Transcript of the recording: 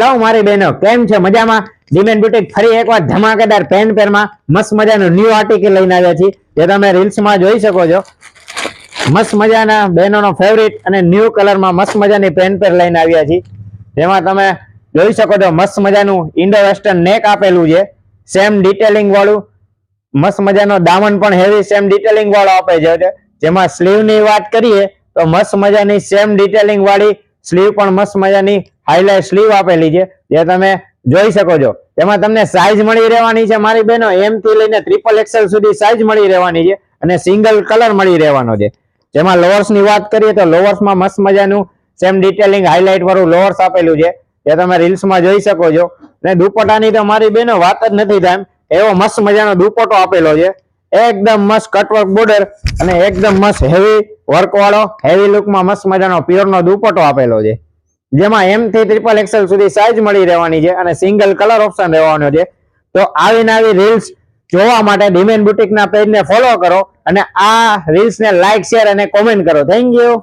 તો મારી બહેનો કેમ છે? મજામાં? ડિમેન બ્યુટીક ફરી એકવાર ધમાકેદાર પેન્ટ પેરમાં મસ્ત મજાનું ન્યૂ આર્ટિકલ લઈને આવ્યા છીએ, જે તમે રીલ્સમાં જોઈ શકો છો. મસ્ત મજાના બહેનોનો ફેવરિટ અને ન્યૂ કલરમાં મસ્ત મજાની પેન્ટ પેર લઈને આવ્યા છીએ, જેમાં તમે જોઈ શકો છો મસ્ત મજાનું ઇન્ડો વેસ્ટર્ન નેક આપેલું છે, સેમ ડિટેલિંગ વાળું. મસ્ત મજાનો દામન પણ હેવી સેમ ડિટેલિંગ વાળો આપે છે. જેમાં સ્લીવ ની વાત કરીએ તો મસ્ત મજાની સેમ ડિટેલિંગ વાળી સ્લીવ પણ મસ્ત મજાની હાઈલાઇટ સ્લીવ આપેલી છે, જે તમે જોઈ શકો છો. તેમાં તમને સાઈઝ મળી રહેવાની છે મારી બહેનો, એમ થી લઈને XXL સુધી સાઈઝ મળી રહેવાની છે અને સિંગલ કલર મળી રહેવાનો છે. જેમાં લોઅર્સ ની વાત કરીએ તો લોઅર્સમાં મસ્ત મજાનું સેમ ડિટેલિંગ હાઈલાઇટ વાળું લોઅર્સ આપેલું છે, જે તમે રીલ્સમાં જોઈ શકો છો. અને દુપટ્ટાની તો મારી બહેનો વાત જ નથી થાય એવો મસ્ત મજાનો દુપટ્ટો આપેલો છે. એકદમ મસ્ત કટવર્ક બોર્ડર અને એકદમ મસ્ત હેવી વર્ક વાળો હેવી લુકમાં મસ્ત મજાનો પ્યોર નો દુપટ્ટો આપેલો છે, જેમાં એમ થી XXL સુધી સાઈઝ મળી રહેવાની છે અને સિંગલ કલર ઓપ્શન રહેવાનો છે. તો આવી રીલ્સ જોવા માટે ડિમેન બ્યુટીક ના પેજ ને ફોલો કરો અને આ રીલ્સ ને લાઈક, શેર અને કોમેન્ટ કરો. Thank you.